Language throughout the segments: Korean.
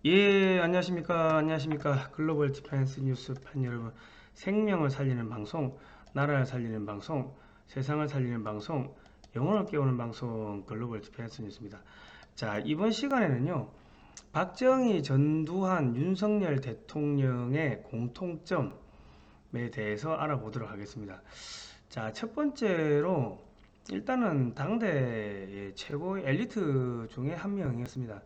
예, 안녕하십니까. 안녕하십니까. 글로벌 디펜스 뉴스 팬 여러분. 생명을 살리는 방송, 나라를 살리는 방송, 세상을 살리는 방송, 영혼을 깨우는 방송, 글로벌 디펜스 뉴스입니다. 자, 이번 시간에는요, 박정희, 전두환, 윤석열 대통령의 공통점에 대해서 알아보도록 하겠습니다. 자, 첫 번째로, 일단은 당대의 최고의 엘리트 중에 한 명이었습니다.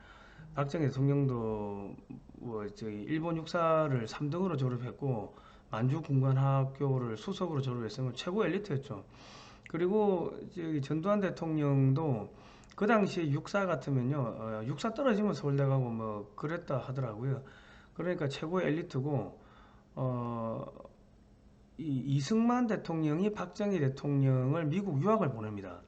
박정희 대통령도 뭐 저기 일본 육사를 3등으로 졸업했고 만주군관학교를 수석으로 졸업했으면 최고 엘리트였죠. 그리고 저기 전두환 대통령도 그 당시에 육사 같으면요, 육사 떨어지면 서울대 가고 뭐 그랬다 하더라고요. 그러니까 최고 엘리트고, 어, 이승만 대통령이 박정희 대통령을 미국 유학을 보냅니다.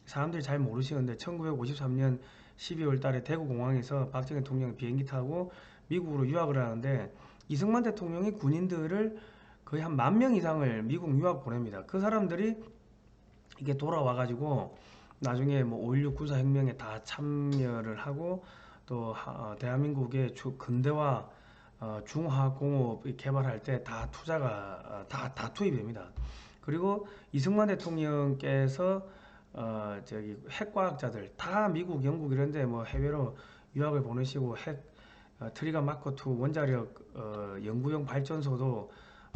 사람들이 잘 모르시는데 1953년 12월 달에 대구공항에서 박정희 대통령이 비행기 타고 미국으로 유학을 하는데, 이승만 대통령이 군인들을 거의 한 10,000명 이상을 미국 유학 보냅니다. 그 사람들이 이게 돌아와가지고 나중에 뭐 5.16 군사혁명에 다 참여를 하고, 또 대한민국의 근대화 중화공업 개발할 때 다 투자가 다 투입이 됩니다. 그리고 이승만 대통령께서 저기 핵과학자들 다 미국, 영국 이런데 뭐 해외로 유학을 보내시고, 핵 트리거 마크 2 원자력 연구용 발전소도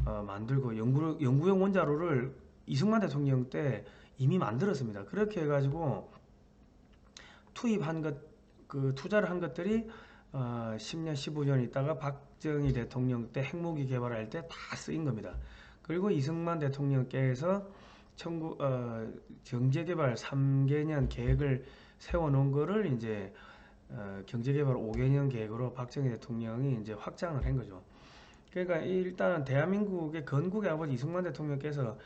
만들고, 연구용 원자로를 이승만 대통령 때 이미 만들었습니다. 그렇게 해가지고 투입한 것, 그 투자를 한 것들이 10년, 15년 있다가 박정희 대통령 때 핵무기 개발할 때 다 쓰인 겁니다. 그리고 이승만 대통령께서 경제개발 3개년 계획을 세워놓은 거를 이제 경제개발 5개년 계획으로 박정희 대통령이 이제 확장을 한 거죠. 그러니까 일단 대한민국의 건국의 아버지 이승만 대통령께서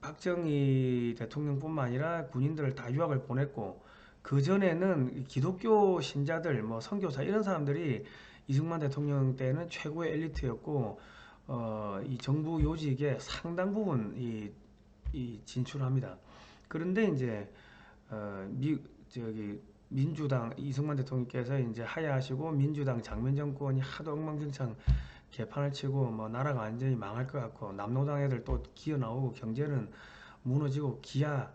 박정희 대통령뿐만 아니라 군인들을 다 유학을 보냈고, 그 전에는 기독교 신자들, 뭐 선교사 이런 사람들이 이승만 대통령 때는 최고의 엘리트였고, 이 정부 요직에 상당 부분 이 진출합니다. 그런데 이제 저기 민주당 이승만 대통령께서 이제 하야하시고 민주당 장면 정권이 하도 엉망진창 개판을 치고 뭐 나라가 완전히 망할 것 같고, 남노당 애들 또 기어 나오고 경제는 무너지고 기아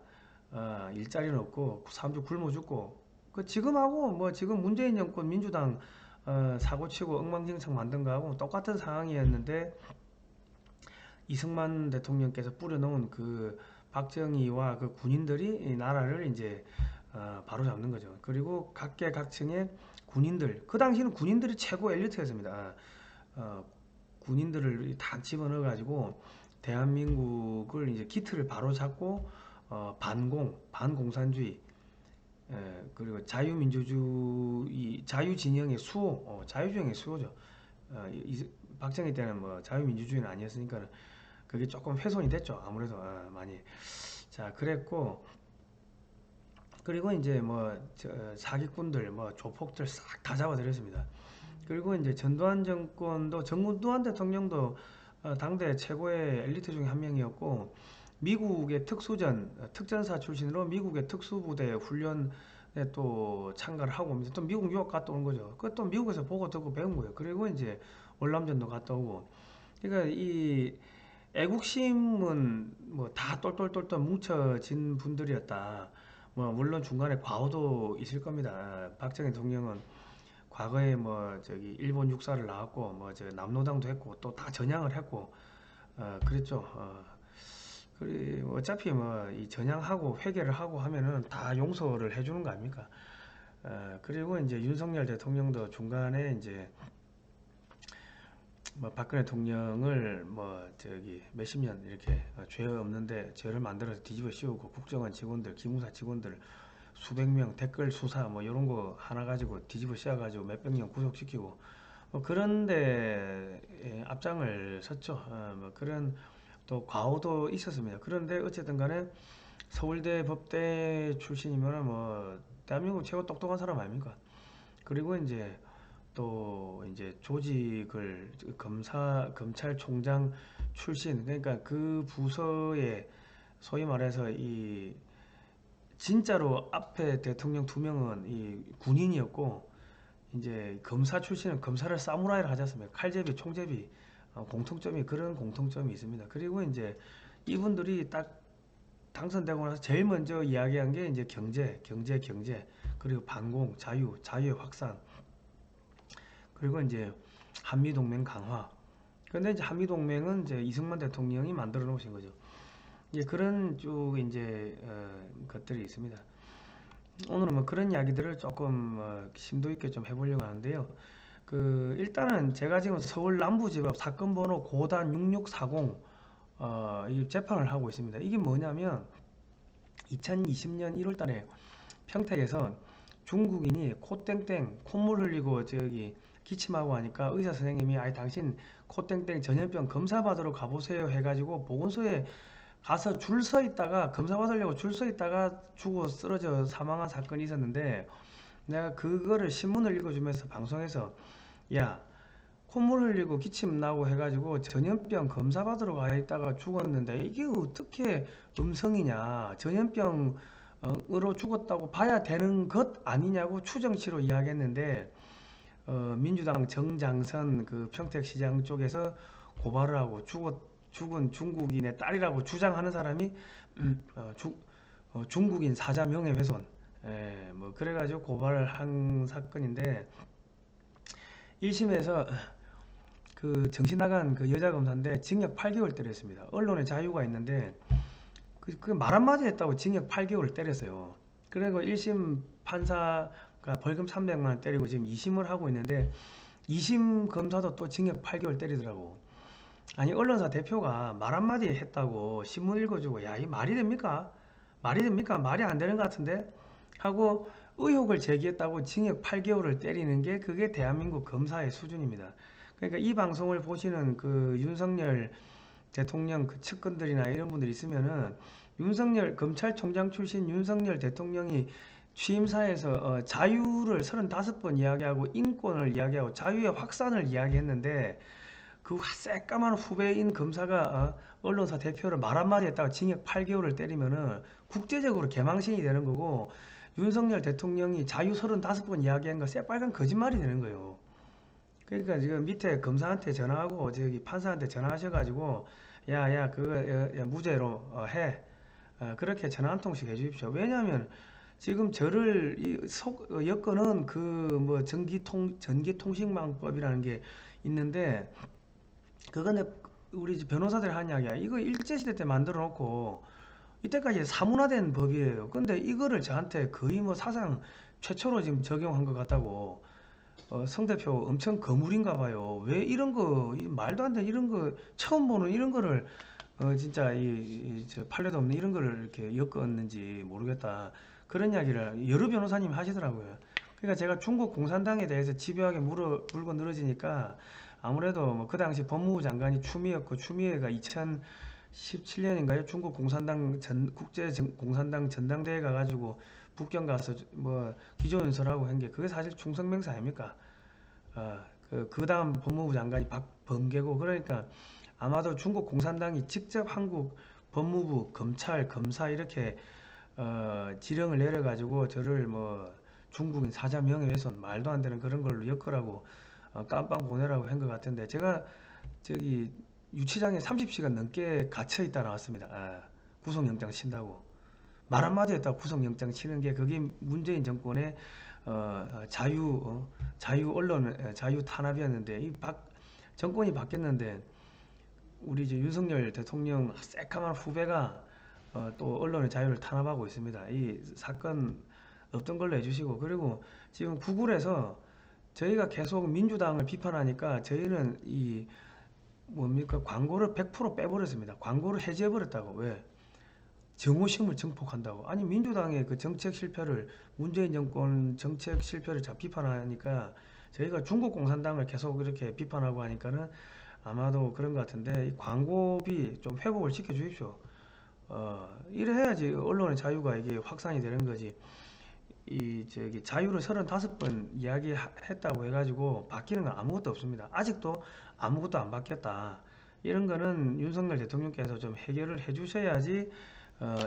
일자리는 없고 사람들 굶어 죽고, 그 지금하고 뭐 지금 문재인 정권 민주당 사고치고 엉망진창 만든 거하고 똑같은 상황이었는데, 이승만 대통령께서 뿌려놓은 그 박정희와 그 군인들이 이 나라를 이제 바로잡는 거죠. 그리고 각계각층의 군인들, 그 당시는 군인들이 최고 엘리트였습니다. 어, 군인들을 다 집어넣어 가지고 대한민국을 이제 기틀을 바로잡고, 반공산주의, 그리고 자유민주주의, 자유진영의 수호, 자유주행의 수호죠. 박정희 때는 뭐 자유민주주의는 아니었으니까 그게 조금 훼손이 됐죠. 아무래도 많이. 자, 그랬고, 그리고 이제 뭐 사기꾼들, 뭐 조폭들 싹 다 잡아들였습니다. 그리고 이제 전두환 정권도, 전두환 대통령도 당대 최고의 엘리트 중에 한 명이었고, 미국의 특전사 출신으로 미국의 특수부대 훈련에 또 참가를 하고, 또 미국 유학 갔다 온 거죠. 그것도 미국에서 보고 듣고 배운 거예요. 그리고 이제 월남전도 갔다 오고. 그러니까 이 애국심은 뭐 다 똘똘똘똘 뭉쳐진 분들이었다. 뭐 물론 중간에 과오도 있을 겁니다. 박정희 대통령은 과거에 뭐 저기 일본 육사를 나왔고, 뭐 저 남노당도 했고 또 다 전향을 했고, 그랬죠. 그리 어차피 뭐 이 전향하고 회개를 하고 하면은 다 용서를 해주는 거 아닙니까? 그리고 이제 윤석열 대통령도 중간에 이제 뭐 박근혜 대통령을 뭐 저기 몇십 년 이렇게 죄 없는데 죄를 만들어서 뒤집어 씌우고, 국정원 직원들, 기무사 직원들 수백 명 댓글 수사 뭐 이런 거 하나 가지고 뒤집어 씌워가지고 몇백 명 구속시키고, 뭐 그런데 앞장을 섰죠. 뭐 그런 또 과오도 있었습니다. 그런데 어쨌든 간에 서울대 법대 출신이면 뭐 대한민국 최고 똑똑한 사람 아닙니까? 그리고 이제 또 이제 조직을 검찰총장 출신, 그러니까 그 부서에 소위 말해서 이 진짜로 앞에 대통령 2명은 이 군인이었고, 이제 검사 출신은 검사를 사무라이를 하지 않습니까? 칼제비, 총제비, 공통점이 그런 공통점이 있습니다. 그리고 이제 이분들이 딱 당선되고 나서 제일 먼저 이야기한 게 이제 경제, 그리고 반공, 자유의 확산, 그리고 이제 한미동맹 강화. 근데 이제 한미동맹은 이제 이승만 대통령이 만들어 놓으신 거죠. 이제 그런 쭉 이제 것들이 있습니다. 오늘은 뭐 그런 이야기들을 조금 심도 있게 좀 해보려고 하는데요. 일단은 제가 지금 서울 남부지법 사건 번호 고단 6640 이 재판을 하고 있습니다. 이게 뭐냐면 2020년 1월 달에 평택에서 중국인이 코땡땡 콧물 흘리고 저기 기침하고 하니까 의사 선생님이 아이 당신 코땡땡 전염병 검사 받으러 가보세요 해가지고 보건소에 가서 줄 서 있다가 검사 받으려고 줄 서 있다가 죽어 쓰러져 사망한 사건이 있었는데 내가 그거를 신문을 읽어주면서 방송에서 야 콧물 흘리고 기침 나고 해가지고 전염병 검사 받으러 가 있다가 죽었는데 이게 어떻게 음성이냐 전염병으로 죽었다고 봐야 되는 것 아니냐고 추정치로 이야기했는데 민주당 정장선 그 평택시장 쪽에서 고발을 하고 죽은 중국인의 딸이라고 주장하는 사람이 중국인 사자 명예훼손 뭐 그래가지고 고발을 한 사건인데 1심에서 그 정신 나간 그 여자 검사인데 징역 8개월 때렸습니다. 언론의 자유가 있는데 그 말 한마디 했다고 징역 8개월을 때렸어요. 그리고 1심 판사가 벌금 300만 원 때리고 지금 2심을 하고 있는데 2심 검사도 또 징역 8개월 때리더라고. 아니 언론사 대표가 말 한마디 했다고 신문 읽어주고 야 이 말이 됩니까? 말이 됩니까? 말이 안 되는 것 같은데? 하고 의혹을 제기했다고 징역 8개월을 때리는 게 그게 대한민국 검사의 수준입니다. 그러니까 이 방송을 보시는 그 윤석열 대통령 그 측근들이나 이런 분들 있으면은 윤석열 검찰총장 출신 윤석열 대통령이 취임사에서 자유를 35번 이야기하고 인권을 이야기하고 자유의 확산을 이야기했는데 그 새까만 후배인 검사가 언론사 대표를 말 한마디 했다가 징역 8개월을 때리면은 국제적으로 개망신이 되는 거고 윤석열 대통령이 자유 35번 이야기한 거 새빨간 거짓말이 되는 거예요. 그러니까 지금 밑에 검사한테 전화하고 저기 판사한테 전화하셔가지고 야야 그거 무죄로 해 그렇게 전화 한 통씩 해주십시오. 왜냐하면 지금 저를 여건은 그 뭐 전기통신망법이라는 게 있는데 그거는 우리 변호사들이 한 이야기야. 이거 일제시대 때 만들어 놓고 이때까지 사문화된 법이에요. 근데 이거를 저한테 거의 뭐 사상 최초로 지금 적용한 것 같다고. 성 대표 엄청 거물인가 봐요. 왜 이런 거, 말도 안 되는 이런 거, 처음 보는 이런 거를, 진짜 저 판례도 없는 이런 거를 이렇게 엮었는지 모르겠다. 그런 이야기를 여러 변호사님이 하시더라고요. 그러니까 제가 중국 공산당에 대해서 집요하게 물고 늘어지니까 아무래도 뭐 그 당시 법무부 장관이 추미애였고 추미애가 2017년인가요? 중국 공산당 국제 공산당 전당대회 가가지고 북경 가서 뭐 기조연설하고 한 게 그게 사실 충성맹사 아닙니까? 그 다음 법무부 장관이 박범계고 그러니까 아마도 중국 공산당이 직접 한국 법무부, 검찰, 검사 이렇게 지령을 내려가지고 저를 뭐 중국인 사자 명예훼손 말도 안 되는 그런 걸로 엮으라고 깜빵 보내라고 한 것 같은데 제가 저기 유치장에 30시간 넘게 갇혀 있다 나왔습니다. 구속영장 친다고. 말 한마디 했다고 구속영장 치는 게 그게 문재인 정권의 자유 언론, 자유 탄압이었는데 정권이 바뀌었는데 우리 이제 윤석열 대통령 새까만 후배가 또 언론의 자유를 탄압하고 있습니다. 이 사건 없던 걸로 해주시고 그리고 지금 구글에서 저희가 계속 민주당을 비판하니까 저희는 이 뭡니까 광고를 100% 빼버렸습니다. 광고를 해제해버렸다고. 왜? 정오심을 증폭한다고. 아니 민주당의 그 정책 실패를 문재인 정권 정책 실패를 비판하니까 저희가 중국 공산당을 계속 이렇게 비판하고 하니까는 아마도 그런 것 같은데 이 광고비 좀 회복을 시켜 주십시오. 이래 해야지 언론의 자유가 이게 확산이 되는 거지. 이 저기 자유를 35번 이야기했다고 해가지고 바뀌는 건 아무것도 없습니다. 아직도 아무것도 안 바뀌었다. 이런 거는 윤석열 대통령께서 좀 해결을 해주셔야지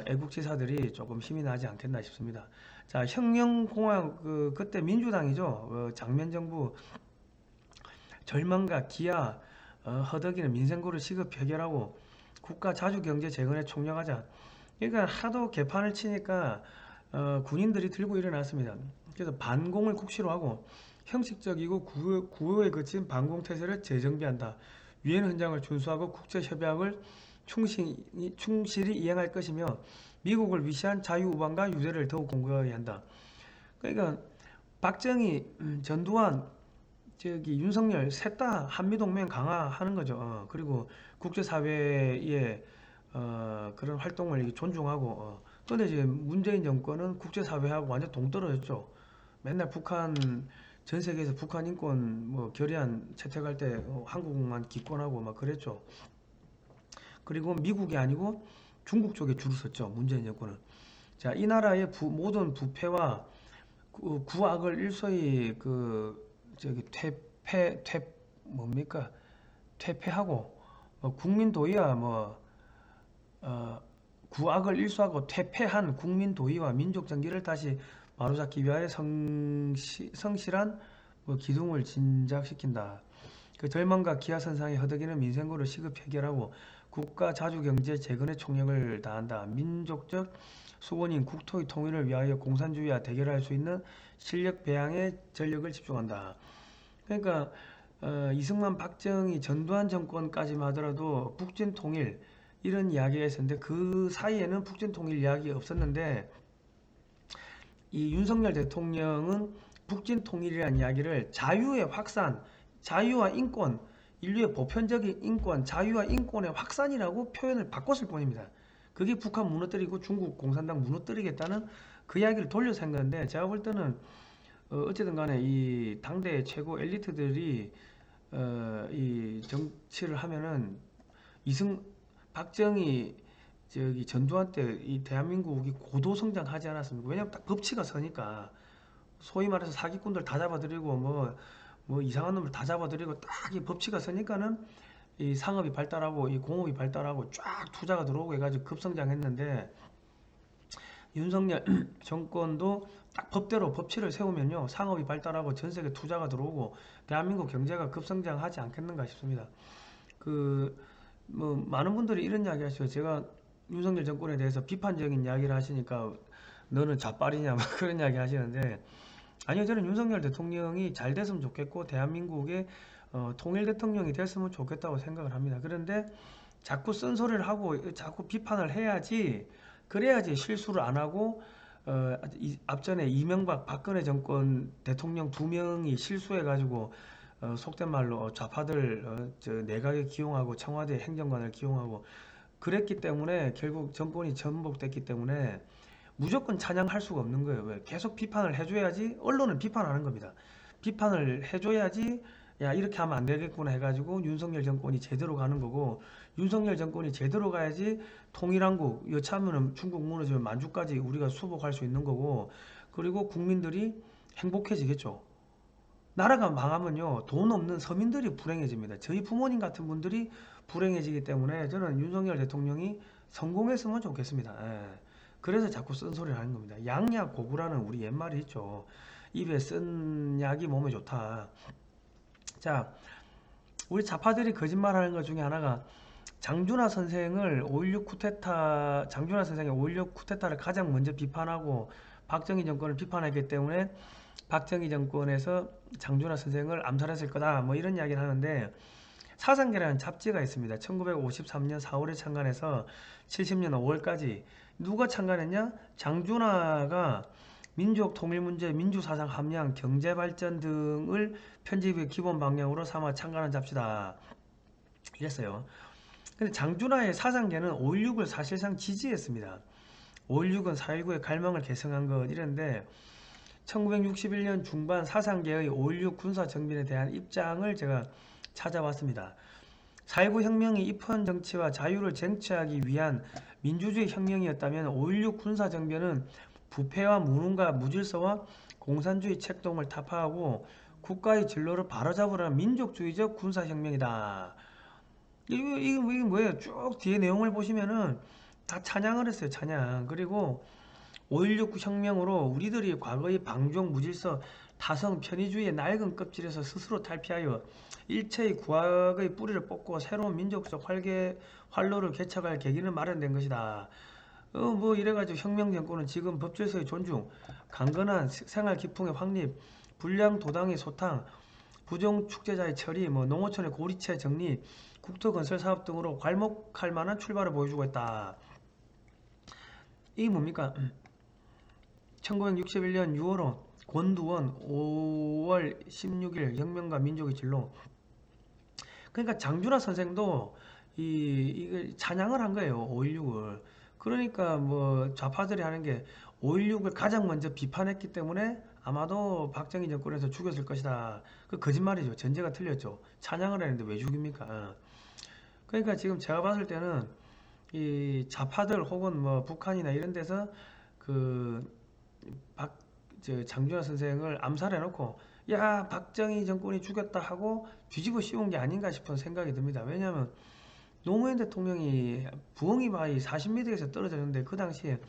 애국지사들이 조금 힘이 나지 않겠나 싶습니다. 자, 혁명공화 그때 민주당이죠. 장면정부 절망과 기아 허덕이는 민생고를 시급 해결하고 국가 자주경제 재건에 총력하자. 그러니까 하도 개판을 치니까 군인들이 들고 일어났습니다. 그래서 반공을 국시로 하고 형식적이고 구호에 그친 반공태세를 재정비한다. 유엔 헌장을 준수하고 국제협약을 충실히 이행할 것이며 미국을 위시한 자유우방과 유대를 더욱 공고히 한다. 그러니까 박정희, 전두환, 윤석열 셋 다 한미동맹 강화하는 거죠. 그리고 국제사회의 그런 활동을 존중하고. 근데 이제 문재인 정권은 국제사회하고 완전 동떨어졌죠. 맨날 북한 전 세계에서 북한 인권 뭐 결의안 채택할 때 한국만 기권하고 막 그랬죠. 그리고 미국이 아니고 중국 쪽에 줄을 섰죠. 문재인 정권은. 자, 이 나라의 모든 부패와 구악을 일소히 뭡니까? 퇴폐하고 국민 도의와 구악을 일소하고 퇴폐한 국민 도의와 민족 정기를 다시 바로잡기 위하여 성실한 기둥을 진작시킨다. 그 절망과 기아선상에 허덕이는 민생고를 시급 해결하고 국가 자주경제 재건에 총력을 다한다. 민족적 수원인 국토의 통일을 위하여 공산주의와 대결할 수 있는 실력 배양에 전력을 집중한다. 그러니까 이승만, 박정희, 전두환 정권까지만 하더라도 북진 통일 이런 이야기가 있었는데 그 사이에는 북진 통일 이야기 없었는데 이 윤석열 대통령은 북진 통일이라는 이야기를 자유의 확산, 자유와 인권, 인류의 보편적인 인권, 자유와 인권의 확산이라고 표현을 바꿨을 뿐입니다. 그게 북한 무너뜨리고 중국 공산당 무너뜨리겠다는 그 이야기를 돌려서 한 건데 제가 볼 때는 어쨌든 간에 이 당대 최고 엘리트들이 이 정치를 하면은 박정희 전두환 때 이 대한민국이 고도 성장하지 않았습니까? 왜냐면 딱 법치가 서니까 소위 말해서 사기꾼들 다 잡아들이고 뭐 이상한 놈을 다 잡아들이고 딱 이 법치가 서니까는 이 상업이 발달하고 이 공업이 발달하고 쫙 투자가 들어오고 해가지고 급성장했는데 윤석열 정권도 딱 법대로 법치를 세우면요 상업이 발달하고 전 세계 투자가 들어오고 대한민국 경제가 급성장하지 않겠는가 싶습니다. 많은 분들이 이런 이야기 하시죠. 제가 윤석열 정권에 대해서 비판적인 이야기를 하시니까 너는 좌빨이냐 막 그런 이야기 하시는데 아니요, 저는 윤석열 대통령이 잘 됐으면 좋겠고 대한민국의 통일 대통령이 됐으면 좋겠다고 생각을 합니다. 그런데 자꾸 쓴소리를 하고 자꾸 비판을 해야지 그래야지 실수를 안 하고 앞전에 이명박 박근혜 정권 대통령 두 명이 실수해가지고 속된 말로 좌파들 내각에 기용하고 청와대 행정관을 기용하고 그랬기 때문에 결국 정권이 전복됐기 때문에 무조건 찬양할 수가 없는 거예요. 왜? 계속 비판을 해줘야지 언론은 비판하는 겁니다. 비판을 해줘야지 야 이렇게 하면 안 되겠구나 해가지고 윤석열 정권이 제대로 가는 거고 윤석열 정권이 제대로 가야지 통일한국 여차하면 중국 무너지면 만주까지 우리가 수복할 수 있는 거고 그리고 국민들이 행복해지겠죠. 나라가 망하면요 돈 없는 서민들이 불행해집니다. 저희 부모님 같은 분들이 불행해지기 때문에 저는 윤석열 대통령이 성공했으면 좋겠습니다. 예. 그래서 자꾸 쓴소리를 하는 겁니다. 양약 고구라는 우리 옛말이 있죠. 입에 쓴 약이 몸에 좋다. 자, 우리 좌파들이 거짓말하는 것 중에 하나가 장준하 선생의 5.16 쿠데타를 가장 먼저 비판하고 박정희 정권을 비판했기 때문에 박정희 정권에서 장준하 선생을 암살했을 거다 뭐 이런 이야기를 하는데 사상계라는 잡지가 있습니다. 1953년 4월에 창간해서 70년 5월까지 누가 창간했냐? 장준하가 민족 통일 문제, 민주사상 함량, 경제발전 등을 편집의 기본 방향으로 삼아 창간한 잡지다. 이랬어요. 근데 장준하의 사상계는 5.16을 사실상 지지했습니다. 5.16은 4.19의 갈망을 계승한 것 이랬는데 1961년 중반 사상계의 5.16 군사정변에 대한 입장을 제가 찾아봤습니다. 4.19 혁명이 입헌 정치와 자유를 쟁취하기 위한 민주주의 혁명이었다면 5.16 군사정변은 부패와 무능과 무질서와 공산주의 책동을 타파하고 국가의 진로를 바로잡으라는 민족주의적 군사혁명이다. 이게 뭐예요? 쭉 뒤에 내용을 보시면은 다 찬양을 했어요. 찬양. 그리고 5.16 혁명으로 우리들이 과거의 방종, 무질서, 타성, 편의주의의 낡은 껍질에서 스스로 탈피하여 일체의 구약의 뿌리를 뽑고 새로운 민족적 활로를 개척할 계기는 마련된 것이다. 뭐 이래가지고 혁명 정권은 지금 법질서의 존중, 강건한 생활 기풍의 확립, 불량 도당의 소탕, 부정 축제자의 처리, 뭐 농어촌의 고리채 정리, 국토 건설 사업 등으로 괄목할 만한 출발을 보여주고 있다. 이게 뭡니까? 1961년 6월호 권두원 5월 16일 혁명과 민족의 진로. 그러니까 장준하 선생도 이걸 찬양을 한 거예요. 5.16을. 그러니까 뭐 좌파들이 하는 게 5.16을 가장 먼저 비판했기 때문에 아마도 박정희 정권에서 죽였을 것이다. 그 거짓말이죠. 전제가 틀렸죠. 찬양을 했는데 왜 죽입니까? 그러니까 지금 제가 봤을 때는 이 좌파들 혹은 뭐 북한이나 이런 데서 그 장준하 선생을 암살해놓고 야 박정희 정권이 죽였다 하고 뒤집어 씌운 게 아닌가 싶은 생각이 듭니다. 왜냐하면 노무현 대통령이 부엉이 바위 40m에서 떨어졌는데 그 당시에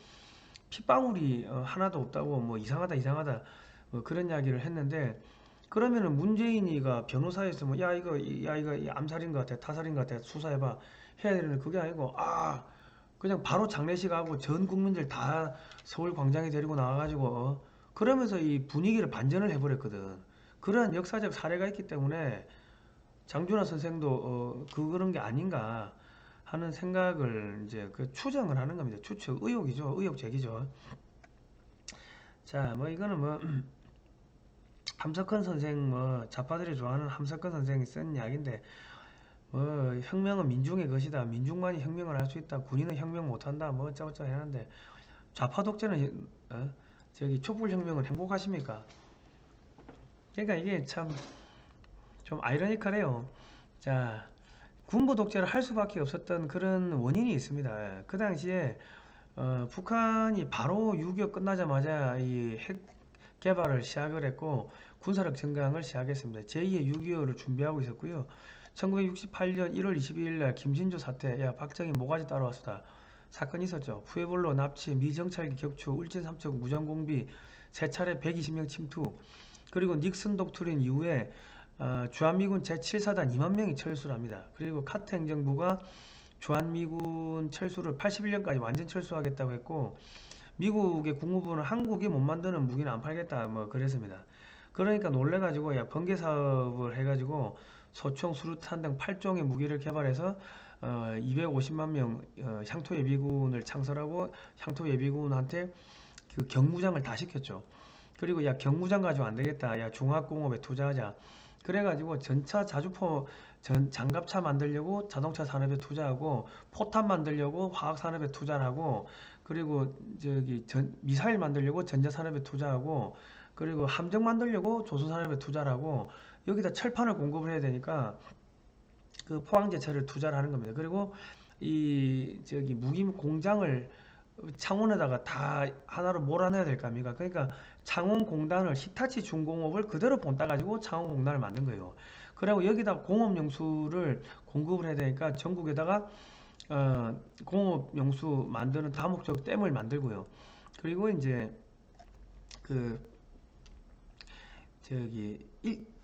핏방울이 하나도 없다고 뭐 이상하다 뭐 그런 이야기를 했는데 그러면은 문재인이가 변호사에서 뭐 야 이거 암살인 것 같아 타살인 것 같아 수사해봐 해야 되는데 그게 아니고 그냥 바로 장례식 하고 전 국민들 다 서울 광장에 데리고 나와가지고 그러면서 이 분위기를 반전을 해버렸거든. 그런 역사적 사례가 있기 때문에 장준하 선생도 그런 게 아닌가 하는 생각을 이제 그 추정을 하는 겁니다. 추측, 의혹이죠. 의혹 제기죠. 자, 뭐 이거는 뭐 함석헌 선생 뭐 좌파들이 좋아하는 함석헌 선생이 쓴 이야기인데 뭐 혁명은 민중의 것이다. 민중만이 혁명을 할 수 있다. 군인은 혁명 못한다. 뭐 어쩌고저쩌고 하는데 좌파 독재는 저기 촛불혁명은 행복하십니까? 그러니까 이게 참 좀 아이러니컬해요. 자, 군부 독재를 할 수밖에 없었던 그런 원인이 있습니다. 그 당시에 북한이 바로 6.25 끝나자마자 이 핵 개발을 시작을 했고 군사력 증강을 시작했습니다. 제2의 6.25를 준비하고 있었고요. 1968년 1월 22일 날 김신조 사태, 야 박정희 모가지 따라왔다. 사건이 있었죠. 푸에블로 납치, 미정찰기 격추, 울진 삼척 무장공비, 세 차례 120명 침투, 그리고 닉슨 독트린 이후에 주한미군 제7사단 2만 명이 철수를 합니다. 그리고 카트 행정부가 주한미군 철수를 81년까지 완전 철수하겠다고 했고 미국의 국무부는 한국이 못 만드는 무기는 안 팔겠다 뭐 그랬습니다. 그러니까 놀래가지고 야 번개 사업을 해가지고 소총, 수류탄 등 8종의 무기를 개발해서 250만 명 향토 예비군을 창설하고 향토 예비군한테 그 경무장을 다 시켰죠. 그리고 야 경무장 가지고 안 되겠다. 야 중화공업에 투자하자. 그래가지고 전차 자주포 장갑차 만들려고 자동차 산업에 투자하고 포탄 만들려고 화학 산업에 투자를 하고 그리고 저기 미사일 만들려고 전자 산업에 투자하고 그리고 함정 만들려고 조선 산업에 투자를 하고 여기다 철판을 공급을 해야 되니까 그 포항제철을 투자를 하는 겁니다. 그리고 이 저기 무기 공장을 창원에다가 다 하나로 몰아내야 될 거 아닙니까? 그러니까 창원공단을 히타치 중공업을 그대로 본따 가지고 창원공단을 만든 거예요. 그리고 여기다 공업용수를 공급을 해야 되니까 전국에다가 공업용수 만드는 다목적 댐을 만들고요. 그리고 이제 그 저기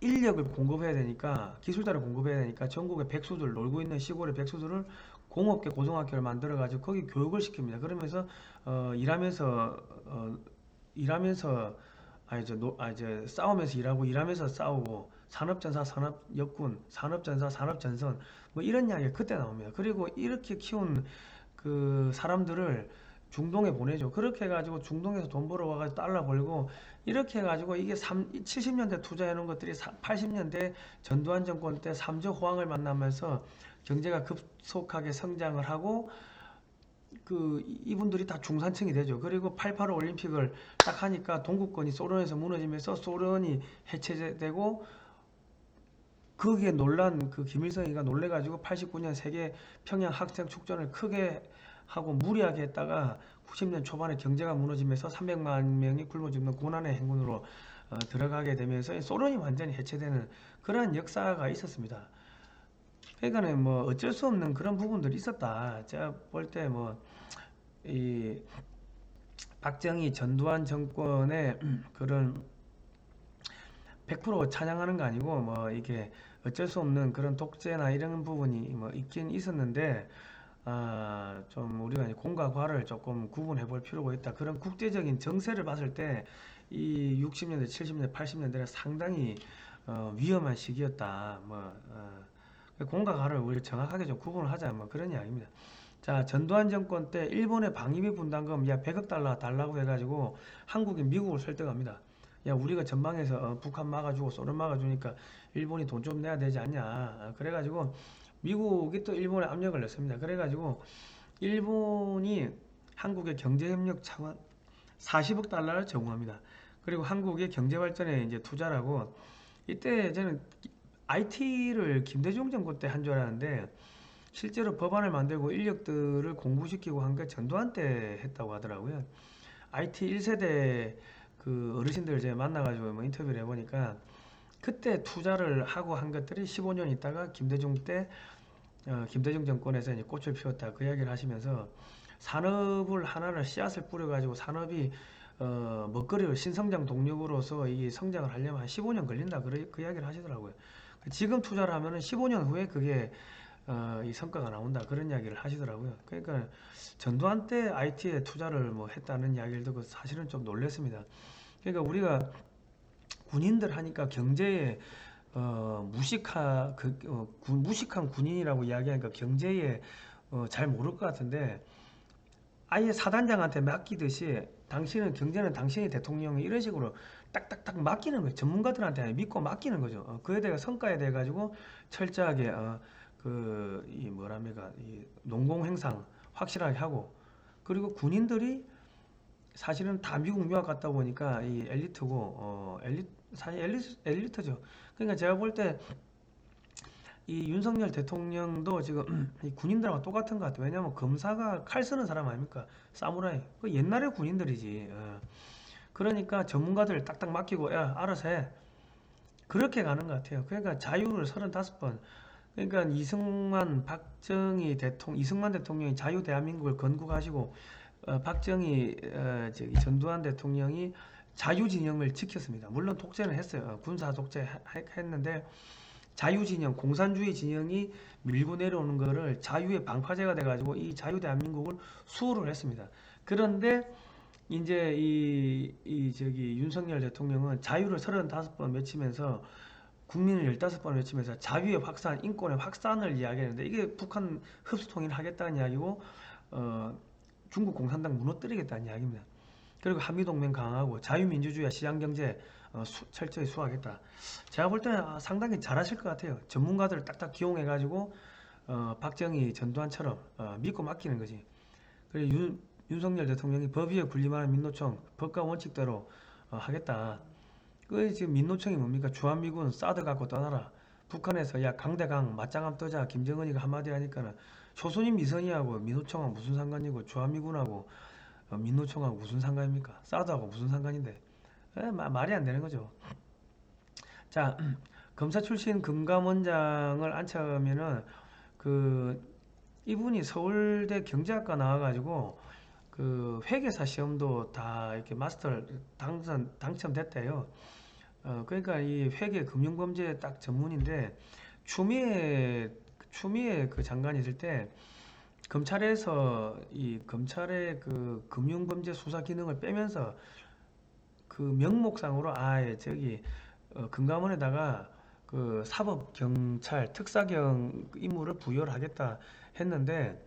인력을 공급해야 되니까 기술자를 공급해야 되니까 전국의 백수들 놀고 있는 시골의 백수들을 공업계 고등학교를 만들어 가지고 거기 교육을 시킵니다. 그러면서 일하면서 싸우면서 일하고 일하면서 싸우고 산업전사 산업역군 산업전사 산업전선 뭐 이런 이야기가 그때 나옵니다. 그리고 이렇게 키운 그 사람들을 중동에 보내죠. 그렇게 해가지고 중동에서 돈 벌어와가지고 달러 벌고 이렇게 해가지고 이게 70년대 투자해놓은 것들이 80년대 전두환 정권 때 3조 호황을 만나면서 경제가 급속하게 성장을 하고 그 이분들이 다 중산층이 되죠. 그리고 88 올림픽을 딱 하니까 동구권이 소련에서 무너지면서 소련이 해체되고 거기에 놀란 그 김일성이가 놀래가지고 89년 세계 평양 학생 축전을 크게 하고 무리하게 했다가 90년 초반에 경제가 무너지면서 300만 명이 굶어 죽는 고난의 행군으로 들어가게 되면서 소련이 완전히 해체되는 그러한 역사가 있었습니다. 그러니까 뭐 어쩔 수 없는 그런 부분들이 있었다. 제가 볼 때 뭐 이 박정희 전두환 정권의 그런 100% 찬양하는 거 아니고 뭐 이게 어쩔 수 없는 그런 독재나 이런 부분이 뭐 있긴 있었는데 좀 우리가 이제 공과 과를 조금 구분해 볼 필요가 있다. 그런 국제적인 정세를 봤을 때 이 60년대, 70년대, 80년대는 상당히 위험한 시기였다. 공과 과를 우리 정확하게 좀 구분을 하자. 뭐 그런 이야기입니다. 자, 전두환 정권 때 일본의 방위비 분담금 야 100억 달러 달라고 해가지고 한국이 미국을 설득합니다. 야 우리가 전방에서 북한 막아주고 소련 막아주니까 일본이 돈 좀 내야 되지 않냐. 그래가지고 미국이 또 일본에 압력을 넣습니다. 그래가지고 일본이 한국의 경제협력 차원 40억 달러를 제공합니다. 그리고 한국의 경제발전에 이제 투자라고 이때 저는 IT를 김대중 정권 때 한 줄 알았는데 실제로 법안을 만들고 인력들을 공부시키고 한 게 전두환 때 했다고 하더라고요. IT 1세대 그 어르신들 제가 만나가지고 뭐 인터뷰를 해보니까 그때 투자를 하고 한 것들이 15년 있다가 김대중 때 김대중 정권에서 이제 꽃을 피웠다 그 이야기를 하시면서 산업을 하나를 씨앗을 뿌려가지고 산업이 먹거리를 신성장 동력으로서 이 성장을 하려면 한 15년 걸린다 그 이야기를 하시더라고요. 지금 투자를 하면은 15년 후에 그게 이 성과가 나온다 그런 이야기를 하시더라고요. 그러니까 전두환 때 IT에 투자를 뭐 했다는 이야기를 듣고 사실은 좀 놀랐습니다. 그러니까 우리가 군인들 하니까 경제에 무식한 군인이라고 이야기하니까 경제에 잘 모를 것 같은데 아예 사단장한테 맡기듯이 당신은 경제는 당신이 대통령이 이런 식으로 딱딱딱 맡기는 거예요. 전문가들한테 믿고 맡기는 거죠. 그에 대해 성과에 대해 가지고 철저하게 이 뭐랍니까 이 농공행상 확실하게 하고 그리고 군인들이 사실은 다 미국 유학 갔다 보니까 이 엘리트고 사실 엘리트죠. 그러니까 제가 볼 때 이 윤석열 대통령도 지금 이 군인들하고 똑같은 것 같아요. 왜냐하면 검사가 칼 쓰는 사람 아닙니까? 사무라이. 그 옛날의 군인들이지. 그러니까 전문가들 딱딱 맡기고 야 알아서 해. 그렇게 가는 것 같아요. 그러니까 자유를 35번. 그러니까 이승만 대통령이 자유 대한민국을 건국하시고 박정희 전두환 대통령이 자유 진영을 지켰습니다. 물론 독재는 했어요. 군사 독재 했는데 자유 진영, 공산주의 진영이 밀고 내려오는 거를 자유의 방파제가 돼가지고 이 자유 대한민국을 수호를 했습니다. 그런데 이제 윤석열 대통령은 자유를 35번 외치면서 국민을 15번 외치면서 자유의 확산, 인권의 확산을 이야기하는데 이게 북한 흡수통일을 하겠다는 이야기고 중국 공산당 무너뜨리겠다는 이야기입니다. 그리고 한미동맹 강화하고 자유민주주의와 시장경제 철저히 수호하겠다. 제가 볼 때는 상당히 잘하실 것 같아요. 전문가들을 딱딱 기용해가지고 박정희, 전두환처럼 믿고 맡기는 거지. 그리고 윤석열 대통령이 법 위에 군림하는 민노총 법과 원칙대로 하겠다. 그 지금 민노총이 뭡니까? 주한미군 사드 갖고 떠나라. 북한에서 야 강대강 맞짱함 떠자 김정은이가 한마디 하니까는 조선인 미선이하고 민노총하고 무슨 상관이고 주한미군하고 민노총하고 무슨 상관입니까? 사드하고 무슨 상관인데 말이 안 되는 거죠. 자, 검사 출신 금감원장을 앉혀면은 이분이 서울대 경제학과 나와가지고 그 회계사 시험도 다 이렇게 마스터 당첨됐대요. 그러니까 이 회계 금융범죄 딱 전문인데 추미애 그 장관이 있을 때 검찰에서 이 검찰의 그 금융범죄 수사 기능을 빼면서 그 명목상으로 금감원에다가 그 사법 경찰 특사경 임무를 부여를 하겠다 했는데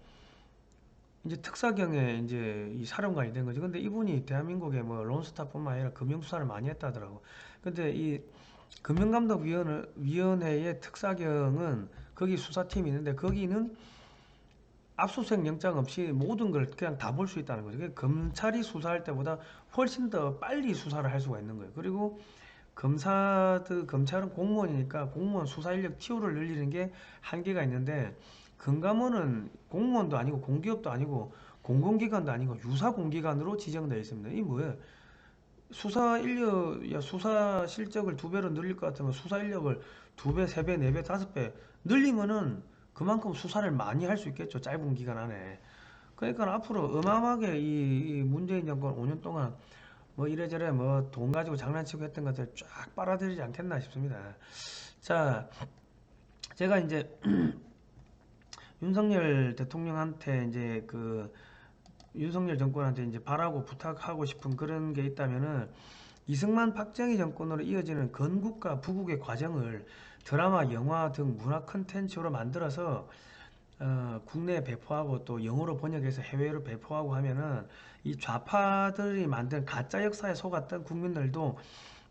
이제 특사경에 이제 이 사령관이 된 거죠. 근데 이분이 대한민국의 뭐 론스타뿐만 아니라 금융 수사를 많이 했다더라고. 근데 이 금융감독위원회의 특사경은 거기 수사팀이 있는데 거기는 압수수색 영장 없이 모든 걸 그냥 다 볼 수 있다는 거죠. 그러니까 검찰이 수사할 때보다 훨씬 더 빨리 수사를 할 수가 있는 거예요. 그리고 검찰은 공무원이니까 공무원 수사 인력 티오를 늘리는 게 한계가 있는데 금감원은 공무원도 아니고 공기업도 아니고 공공기관도 아니고 유사공기관으로 지정되어 있습니다. 이 뭐예요? 수사 실적을 2배로 늘릴 것 같으면 수사 인력을 2배, 3배, 4배, 5배 늘리면은 그만큼 수사를 많이 할 수 있겠죠. 짧은 기간 안에. 그러니까 앞으로 어마어마하게 이 문재인 정권 5년 동안 뭐 이래저래 뭐 돈 가지고 장난치고 했던 것들 쫙 빨아들이지 않겠나 싶습니다. 자, 제가 이제 윤석열 대통령한테 이제 그 윤석열 정권한테 이제 바라고 부탁하고 싶은 그런 게 있다면은 이승만 박정희 정권으로 이어지는 건국과 부국의 과정을 드라마, 영화 등 문화 콘텐츠로 만들어서 국내에 배포하고 또 영어로 번역해서 해외로 배포하고 하면은 이 좌파들이 만든 가짜 역사에 속았던 국민들도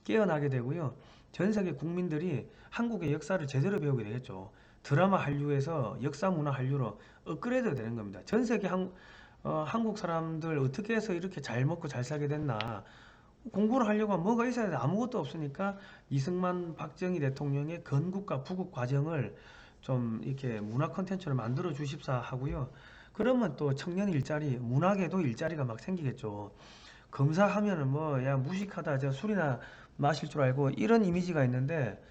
깨어나게 되고요. 전 세계 국민들이 한국의 역사를 제대로 배우게 되겠죠. 드라마 한류에서 역사 문화 한류로 업그레이드 되는 겁니다. 전 세계 한국 사람들 어떻게 해서 이렇게 잘 먹고 잘 살게 됐나. 공부를 하려고 하면 뭐가 있어야 돼. 아무것도 없으니까 이승만 박정희 대통령의 건국과 부국 과정을 좀 이렇게 문화 콘텐츠를 만들어 주십사 하고요. 그러면 또 청년 일자리, 문학에도 일자리가 막 생기겠죠. 검사하면은 뭐, 야, 무식하다, 저 술이나 마실 줄 알고 이런 이미지가 있는데,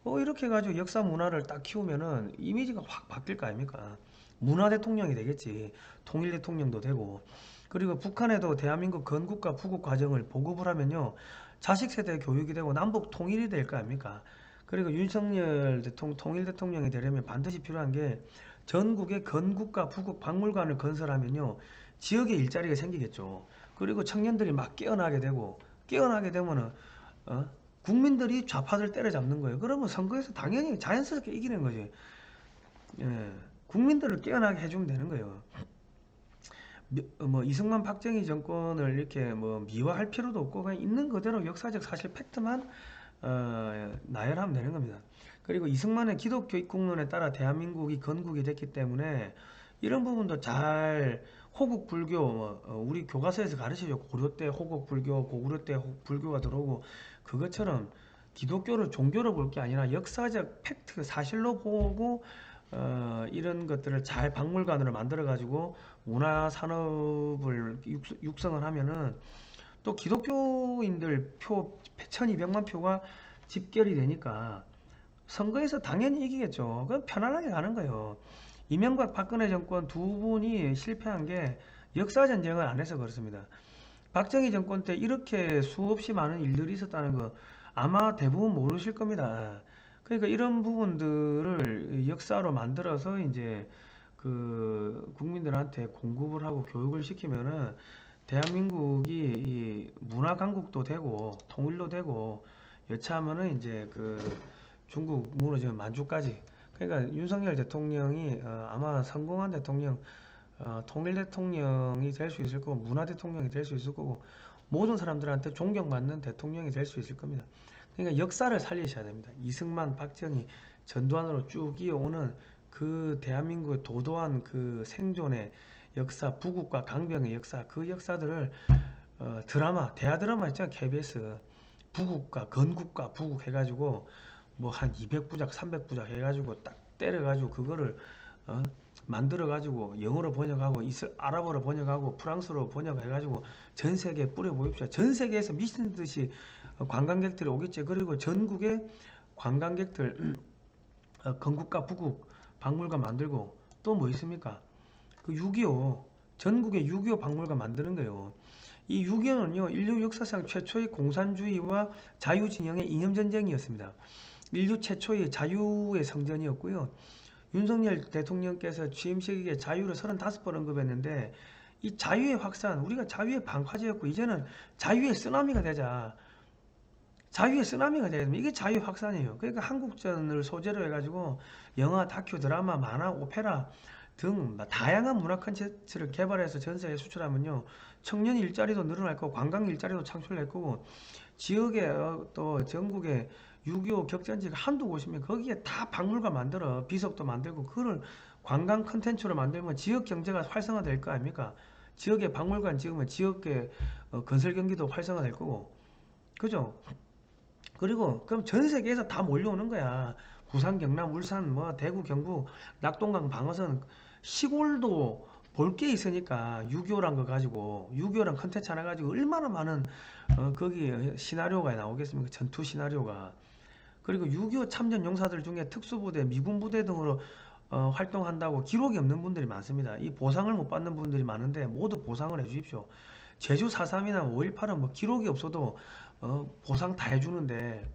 이렇게 해가지고 역사 문화를 딱 키우면은 이미지가 확 바뀔 거 아닙니까? 문화 대통령이 되겠지. 통일 대통령도 되고. 그리고 북한에도 대한민국 건국과 부국 과정을 보급을 하면요. 자식 세대 교육이 되고 남북 통일이 될 거 아닙니까? 그리고 윤석열 통일 대통령이 되려면 반드시 필요한 게 전국에 건국과 부국 박물관을 건설하면요. 지역에 일자리가 생기겠죠. 그리고 청년들이 막 깨어나게 되면은 어? 국민들이 좌파들 때려잡는 거예요. 그러면 선거에서 당연히 자연스럽게 이기는 거지. 예. 국민들을 깨어나게 해주면 되는 거예요. 뭐 이승만 박정희 정권을 이렇게 뭐 미화할 필요도 없고 그냥 있는 그대로 역사적 사실 팩트만 나열하면 되는 겁니다. 그리고 이승만의 기독교 입국론에 따라 대한민국이 건국이 됐기 때문에 이런 부분도 잘 호국 불교 우리 교과서에서 가르쳐줘. 고려 때 호국 불교, 고구려 때 불교가 들어오고 그것처럼 기독교를 종교로 볼 게 아니라 역사적 팩트 사실로 보고 이런 것들을 잘 박물관으로 만들어 가지고 문화 산업을 육성을 하면은 또 기독교인들 표 1200만 표가 집결이 되니까 선거에서 당연히 이기겠죠. 그럼 편안하게 가는 거예요. 이명박 박근혜 정권 두 분이 실패한 게 역사 전쟁을 안 해서 그렇습니다. 박정희 정권 때 이렇게 수없이 많은 일들이 있었다는 거 아마 대부분 모르실 겁니다. 그러니까 이런 부분들을 역사로 만들어서 이제 그 국민들한테 공급을 하고 교육을 시키면은 대한민국이 이 문화 강국도 되고 통일도 되고 여차하면은 이제 그 중국 무너지는 만주까지. 그러니까 윤석열 대통령이 아마 성공한 대통령, 통일 대통령이 될 수 있을 거고 문화 대통령이 될 수 있을 거고 모든 사람들한테 존경받는 대통령이 될 수 있을 겁니다. 그러니까 역사를 살리셔야 됩니다. 이승만, 박정희, 전두환으로 쭉 이어오는 그 대한민국의 도도한 그 생존의 역사, 부국과 강병의 역사, 그 역사들을 드라마, 대하 드라마 있잖아요. KBS 부국과 건국과 부국 해가지고 뭐 한 200부작, 300부작 해가지고 딱 때려가지고 그거를 만들어가지고 영어로 번역하고 아랍어로 번역하고 프랑스어로 번역해가지고 전 세계에 뿌려보십시오. 전 세계에서 미친 듯이 관광객들이 오겠지. 그리고 전국에 관광객들 건국과 부국 박물관 만들고 또 뭐 있습니까? 그 6.25 전국에 6.25 박물관 만드는 거예요. 이 6.25는요 인류 역사상 최초의 공산주의와 자유진영의 이념전쟁이었습니다. 인류 최초의 자유의 성전이었고요. 윤석열 대통령께서 취임 시기에 자유를 35번 언급했는데 이 자유의 확산, 우리가 자유의 방파제였고 이제는 자유의 쓰나미가 되자. 자유의 쓰나미가 되야 됩니다. 이게 자유 확산이에요. 그러니까 한국전을 소재로 해가지고 영화, 다큐, 드라마, 만화, 오페라 등 다양한 문화 콘텐츠를 개발해서 전 세계에 수출하면요. 청년 일자리도 늘어날 거고 관광 일자리도 창출될 거고 지역에 또 전국에 6.25 격전지가 한두 곳이면 거기에 다 박물관 만들어 비석도 만들고 그걸 관광 콘텐츠로 만들면 지역 경제가 활성화될 거 아닙니까? 지역에 박물관 지으면 지역의 건설 경기도 활성화될 거고 그죠? 그리고 그럼 전 세계에서 다 몰려오는 거야. 부산, 경남, 울산, 뭐 대구, 경북, 낙동강, 방어선 시골도 볼 게 있으니까 6.25란 거 가지고 6.25란 컨텐츠 하나 가지고 얼마나 많은 거기 시나리오가 나오겠습니까? 전투 시나리오가. 그리고 6.25 참전 용사들 중에 특수부대, 미군 부대 등으로 활동한다고 기록이 없는 분들이 많습니다. 이 보상을 못 받는 분들이 많은데 모두 보상을 해주십시오. 제주 4.3이나 5.18은 뭐 기록이 없어도 보상 다 해주는데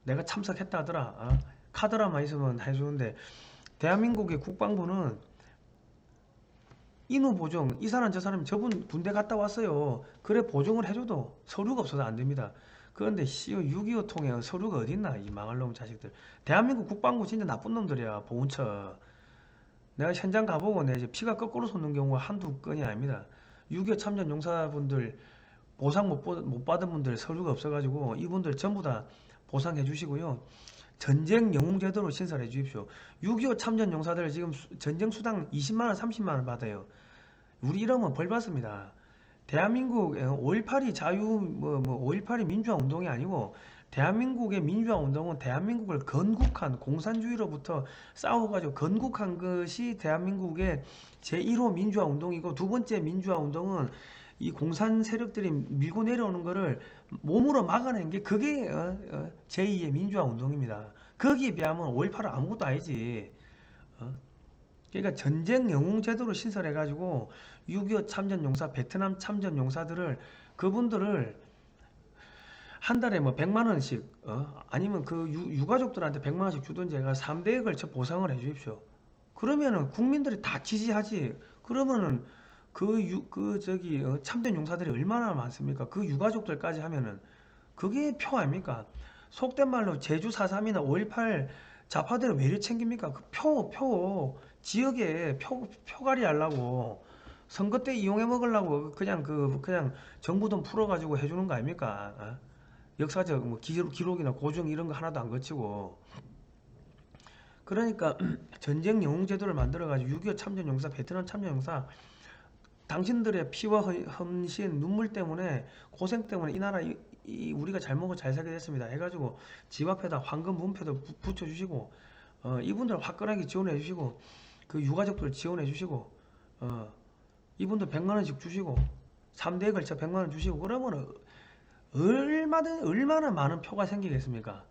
내가 참석했다 하더라. 카드라만 있으면 해주는데 대한민국의 국방부는 인후 보정, 이 사람 저 사람 저분 군대 갔다 왔어요. 그래 보정을 해줘도 서류가 없어서 안 됩니다. 그런데 6.25 통에 서류가 어딨나 이 망할 놈 자식들. 대한민국 국방부 진짜 나쁜 놈들이야. 보훈처. 내가 현장 가보고 내 이제 피가 거꾸로 솟는 경우가 한두 건이 아닙니다. 6.25 참전 용사분들 보상 못 받은 분들 서류가 없어가지고 이분들 전부 다 보상해 주시고요. 전쟁 영웅제도로 신설해 주십시오. 6.25 참전 용사들 지금 전쟁 수당 20만원 30만원 받아요. 우리 이러면 벌 받습니다. 대한민국 5.18이 자유 5.18이 민주화 운동이 아니고 대한민국의 민주화 운동은 대한민국을 건국한 공산주의로부터 싸워가지고 건국한 것이 대한민국의 제1호 민주화 운동이고, 두 번째 민주화 운동은 이 공산 세력들이 밀고 내려오는 거를 몸으로 막아낸 게 그게 제2의 민주화 운동입니다. 거기에 비하면 5.18은 아무것도 아니지. 그러니까 전쟁 영웅 제도로 신설해 가지고 6.25 참전 용사, 베트남 참전 용사들을, 그분들을 한 달에 뭐 100만 원씩 아니면 그 유가족들한테 100만 원씩 주든지 해가 3대에 걸쳐 보상을 해 주십시오. 그러면은 국민들이 다 지지하지. 그러면은 참전 용사들이 얼마나 많습니까? 그 유가족들까지 하면은 그게 표 아닙니까? 속된 말로 제주 4.3이나 5.18 좌파들을 왜 이리 챙깁니까? 그 표 지역에 표갈이 하려고 선거 때 이용해 먹으려고 그냥 정부 돈 풀어가지고 해주는 거 아닙니까? 역사적 뭐 기록이나 고증 이런 거 하나도 안 거치고. 그러니까 전쟁 영웅 제도를 만들어가지고 6.25 참전 용사, 베트남 참전 용사, 당신들의 피와 헌신, 눈물 때문에, 고생 때문에 이 나라 우리가 잘 먹고 잘 살게 됐습니다 해가지고 집 앞에다 황금 문패도 붙여주시고, 이분들 화끈하게 지원해 주시고, 그 유가족들 지원해 주시고, 이분들 100만원씩 주시고 3대에 걸쳐 100만원 주시고, 그러면 얼마나 많은 표가 생기겠습니까?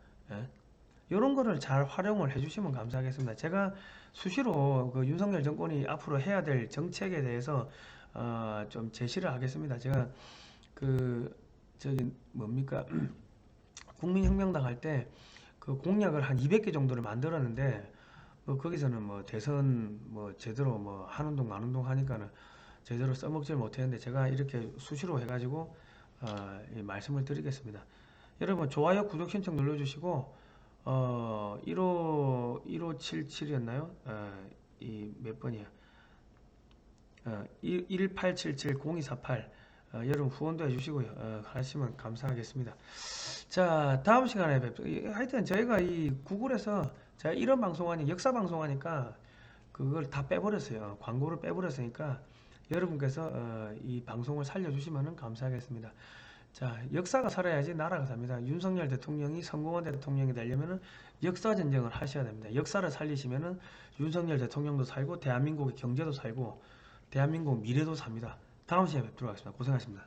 이런 거를 잘 활용을 해주시면 감사하겠습니다. 제가 수시로 그 윤석열 정권이 앞으로 해야 될 정책에 대해서 좀 제시를 하겠습니다. 제가 국민혁명당 할 때 그 공약을 한 200개 정도를 만들었는데, 거기서는 뭐 대선 제대로 하는 동 마는 동 하니까는 제대로 써먹질 못했는데, 제가 이렇게 수시로 해가지고 말씀을 드리겠습니다. 여러분 좋아요 구독 신청 눌러주시고 1577이었나요? 이 몇 번이야? 1877-0248 여러분 후원도 해주시고요. 하시면 감사하겠습니다. 자, 다음 시간에 뵙도록. 하여튼 저희가 이 구글에서 제가 이런 방송하니 역사 방송하니까 그걸 다 빼버렸어요. 광고를 빼버렸으니까 여러분께서 이 방송을 살려주시면 감사하겠습니다. 자, 역사가 살아야지 나라가 삽니다. 윤석열 대통령이 성공한 대통령이 되려면 역사 전쟁을 하셔야 됩니다. 역사를 살리시면 윤석열 대통령도 살고 대한민국의 경제도 살고 대한민국 미래도 삽니다. 다음 시간에 뵙도록 하겠습니다. 고생하셨습니다.